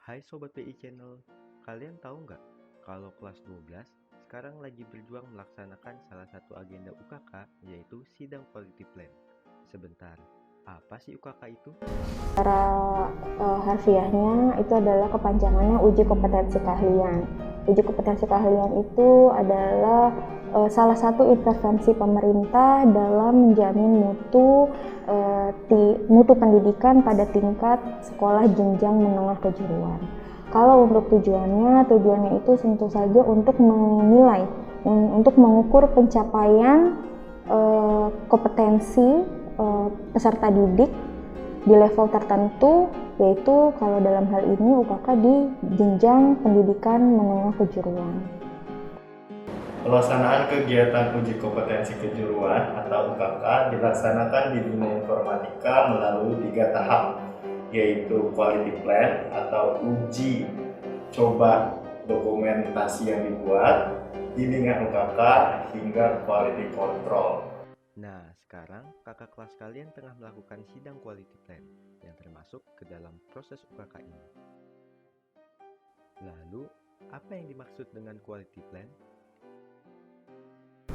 Hai Sobat PI Channel, kalian tahu nggak kalau kelas 12 sekarang lagi berjuang melaksanakan salah satu agenda UKK yaitu Sidang Quality Plan. Sebentar, apa sih UKK itu? Secara harfiahnya itu adalah kepanjangannya uji kompetensi keahlian. Uji kompetensi keahlian itu adalah salah satu intervensi pemerintah dalam menjamin mutu pendidikan pada tingkat sekolah jenjang menengah kejuruan. Kalau untuk tujuannya itu tentu saja untuk menilai, untuk mengukur pencapaian kompetensi peserta didik di level tertentu, yaitu kalau dalam hal ini UKK di jenjang pendidikan menengah kejuruan. Pelaksanaan kegiatan uji kompetensi kejuruan atau UKK dilaksanakan di dunia informatika melalui 3 tahap, yaitu quality plan atau uji coba dokumentasi yang dibuat, bimbingan UKK, hingga quality control. Nah, sekarang kakak kelas kalian tengah melakukan sidang quality plan yang termasuk ke dalam proses UKK ini. Lalu, apa yang dimaksud dengan quality plan?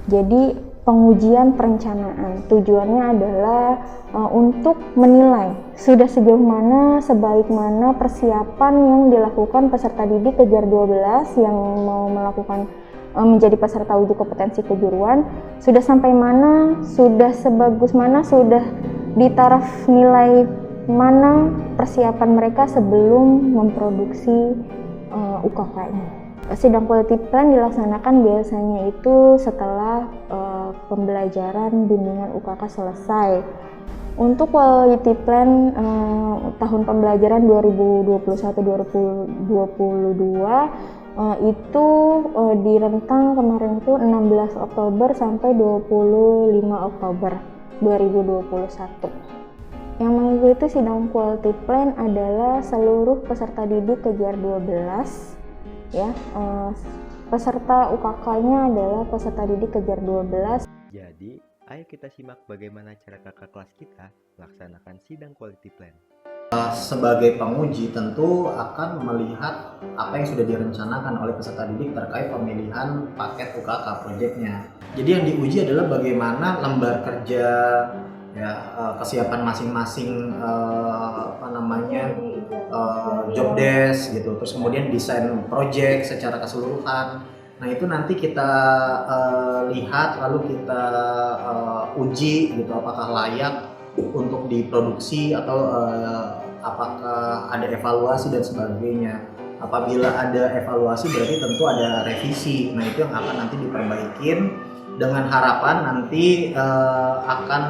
Jadi pengujian perencanaan tujuannya adalah untuk menilai sudah sejauh mana, sebaik mana persiapan yang dilakukan peserta didik kejar 12 yang mau melakukan menjadi peserta uji kompetensi kejuruan, sudah sampai mana, sudah sebagus mana, sudah di taraf nilai mana persiapan mereka sebelum memproduksi UKK ini. Sidang quality plan dilaksanakan biasanya itu setelah pembelajaran bimbingan UKK selesai. Untuk quality plan tahun pembelajaran 2021-2022 itu di rentang kemarin itu 16 Oktober sampai 25 Oktober 2021. Yang mengikuti sidang quality plan adalah seluruh peserta didik kejar 12 ya, peserta UKK-nya adalah peserta didik kejar 12. Jadi, ayo kita simak bagaimana cara kakak kelas kita melaksanakan sidang quality plan. Sebagai penguji tentu akan melihat apa yang sudah direncanakan oleh peserta didik terkait pemilihan paket UKK proyeknya. Jadi yang diuji adalah bagaimana lembar kerja, ya, kesiapan masing-masing job desk gitu, terus kemudian desain project secara keseluruhan. Nah itu nanti kita lihat lalu kita uji gitu apakah layak untuk diproduksi atau apakah ada evaluasi dan sebagainya. Apabila ada evaluasi berarti tentu ada revisi. Nah itu yang akan nanti diperbaikin dengan harapan nanti akan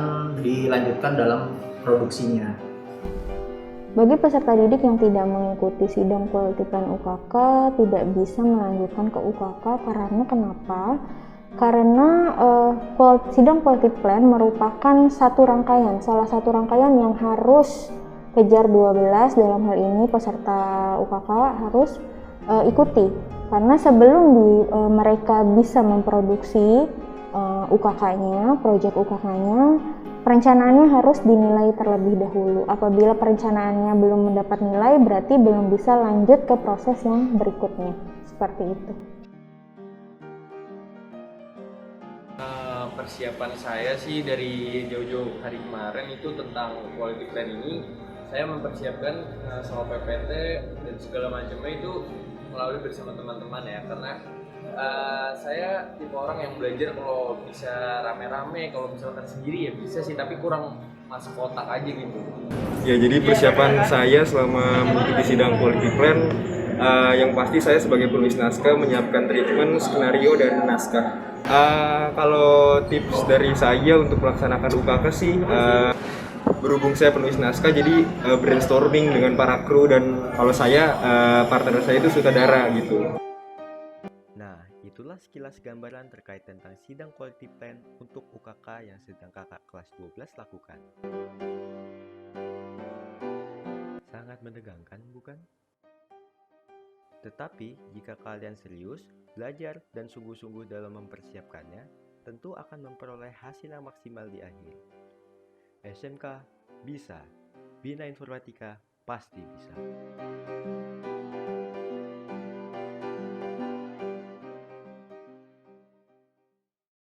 dilanjutkan dalam produksinya. Bagi peserta didik yang tidak mengikuti sidang quality plan UKK tidak bisa melanjutkan ke UKK karena kenapa? Karena sidang quality plan merupakan salah satu rangkaian yang harus kejar 12 dalam hal ini peserta UKK harus ikuti. Karena sebelum mereka bisa memproduksi UKK-nya, proyek UKK-nya, perencanaannya harus dinilai terlebih dahulu. Apabila perencanaannya belum mendapat nilai, berarti belum bisa lanjut ke proses yang berikutnya. Seperti itu. Persiapan saya sih dari jauh-jauh hari kemarin itu tentang quality plan ini, saya mempersiapkan sama PPT dan segala macamnya itu melalui bersama teman-teman ya, karena saya tipe orang yang belajar kalau bisa rame-rame, kalau misalkan sendiri ya bisa sih, tapi kurang masuk otak aja gitu. Ya, jadi persiapan saya selama mengikuti sidang quality plan, yang pasti saya sebagai penulis naskah menyiapkan treatment, skenario, dan naskah. Kalau tips dari saya untuk melaksanakan UKK sih, berhubung saya penulis naskah, jadi brainstorming dengan para kru, dan kalau saya, partner saya itu sutradara gitu. Nah, itulah sekilas gambaran terkait tentang sidang quality plan untuk UKK yang sedang kakak kelas 12 lakukan. Sangat menegangkan, bukan? Tetapi, jika kalian serius, belajar, dan sungguh-sungguh dalam mempersiapkannya, tentu akan memperoleh hasil yang maksimal di akhir. SMK bisa, Bina Informatika pasti bisa.